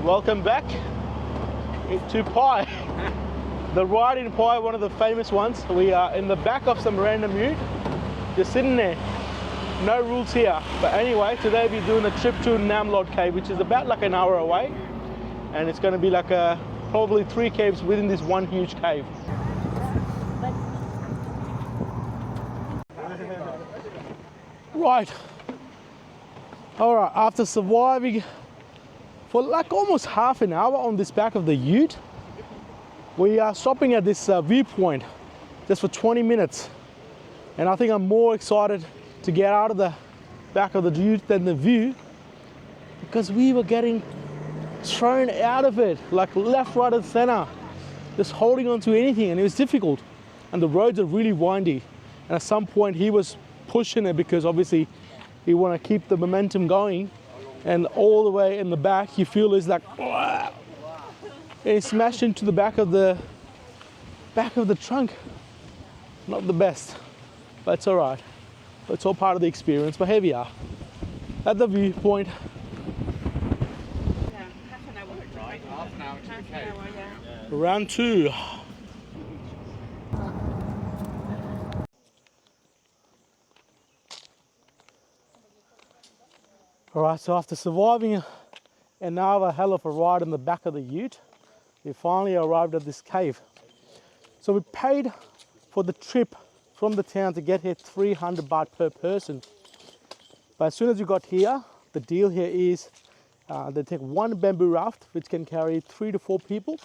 Welcome back to Pai. The ride in Pai, one of the famous ones. We are in the back of some random ute, just sitting there. No rules here. But anyway, today we're doing a trip to Nerve-Wracking Cave, which is about like an hour away. And it's going to be like probably 3 caves within this one huge cave. Right. All right, after surviving for like almost half an hour on this back of the ute, we are stopping at this viewpoint just for 20 minutes. And I think I'm more excited to get out of the back of the ute than the view, because we were getting thrown out of it, like left, right, and center, just holding on to anything, and it was difficult. And the roads are really windy. And at some point he was pushing it because obviously you want to keep the momentum going, and all the way in the back you feel it's like, and it smashed into the back of the trunk. Not the best, but it's all right. It's all part of the experience. But here we are at the viewpoint. Yeah, half an hour. Right, half an hour to the cave. Yeah. Round 2. All right, so after surviving an hour hell of a ride in the back of the ute, we finally arrived at this cave. So we paid for the trip from the town to get here 300 baht per person. But as soon as you got here, the deal here is they take one bamboo raft which can carry 3 to 4 people,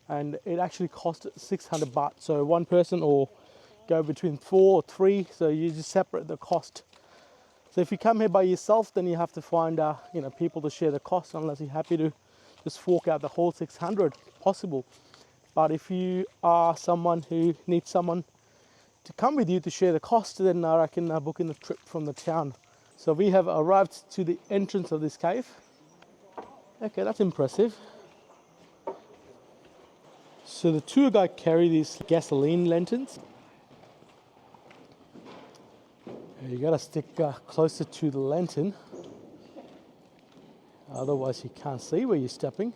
and it actually costs 600 baht. So one person, or go between 4 or 3, so you just separate the cost. So if you come here by yourself, then you have to find people to share the cost, unless you're happy to just fork out the whole 600 possible. But if you are someone who needs someone to come with you to share the cost, then I reckon book in the trip from the town. So we have arrived to the entrance of this cave. Okay, that's impressive. So the tour guide carry these gasoline lanterns. You gotta stick closer to the lantern, otherwise you can't see where you're stepping.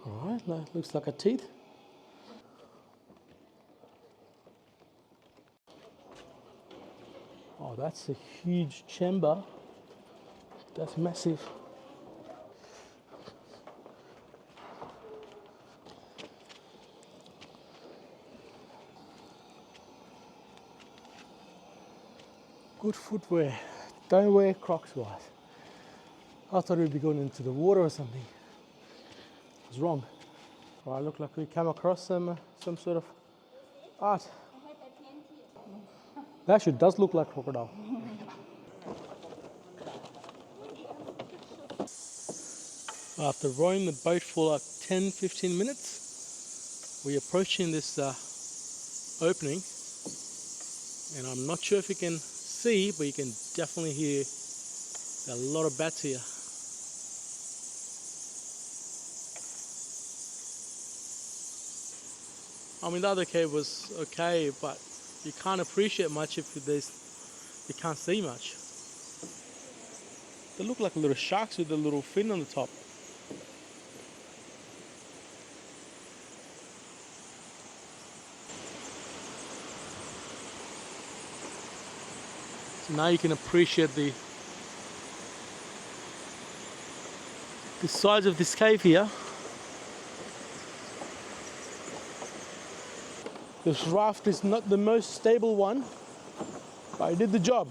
Alright, that looks like a teeth. Oh, that's a huge chamber. That's massive. Good footwear. Don't wear Crocs, guys. I thought we'd be going into the water or something. I was wrong. Well, I look like we come across some sort of art. That actually does look like crocodile. After rowing the boat for like 10-15 minutes, we're approaching this opening, and I'm not sure if you can see, but you can definitely hear a lot of bats here. I mean, the other cave was okay, but you can't appreciate much if you can't see much. They look like little sharks with a little fin on the top. Now you can appreciate the size of this cave here. This raft is not the most stable one, but it did the job.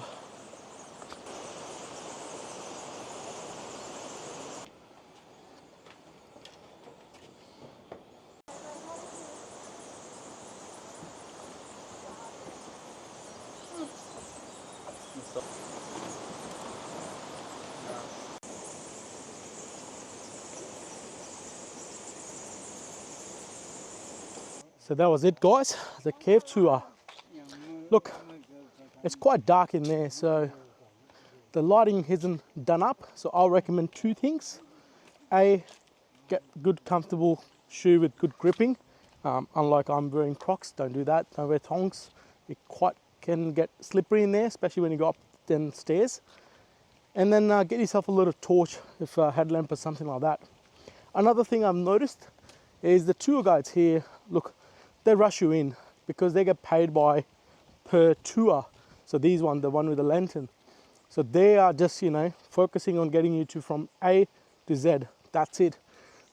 So that was it, guys, the cave tour. Look, it's quite dark in there, so the lighting isn't done up. So I'll recommend 2 things. A, get good comfortable shoe with good gripping. Unlike I'm wearing Crocs, don't do that. Don't wear tongs. It can get slippery in there, especially when you go up then stairs. And then get yourself a little torch, if a headlamp or something like that. Another thing I've noticed is the tour guides here, look, they rush you in because they get paid per tour. So these one, the one with the lantern. So they are just, you know, focusing on getting you to from A to Z. That's it.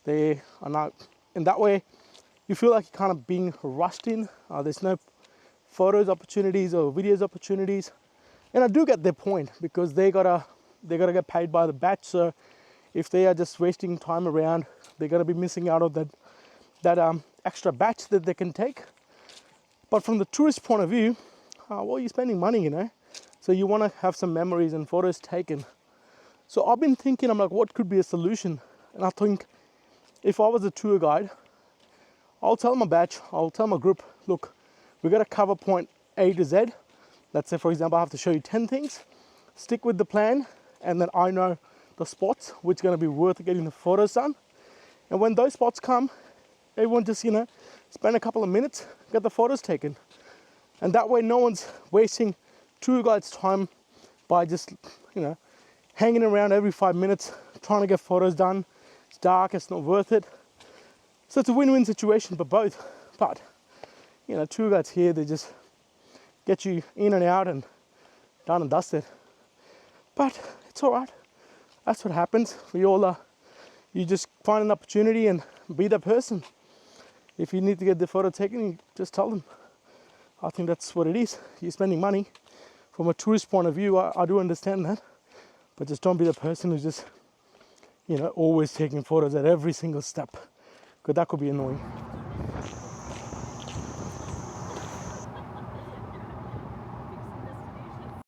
They are not, in that way, you feel like you're kind of being rushed in. There's no photos opportunities or videos opportunities. And I do get their point because they gotta get paid by the batch. So if they are just wasting time around, they're gonna be missing out on that extra batch that they can take. But from the tourist point of view, well, you're spending money, you know. So you want to have some memories and photos taken. So I've been thinking, I'm like, what could be a solution? And I think if I was a tour guide, I'll tell my batch, I'll tell my group, look, we got to cover point A to Z. Let's say, for example, I have to show you 10 things. Stick with the plan, and then I know the spots which are going to be worth getting the photos done. And when those spots come, everyone just, you know, spend a couple of minutes, get the photos taken. And that way no one's wasting tour guides' time by just, you know, hanging around every 5 minutes trying to get photos done. It's dark, it's not worth it. So it's a win-win situation for both. But, you know, tour guides here, they just get you in and out and done and dusted. But it's all right. That's what happens. We all you just find an opportunity and be that person. If you need to get the photo taken, you just tell them. I think that's what it is. You're spending money. From a tourist point of view, I do understand that. But just don't be the person who's just, you know, always taking photos at every single step. Because that could be annoying.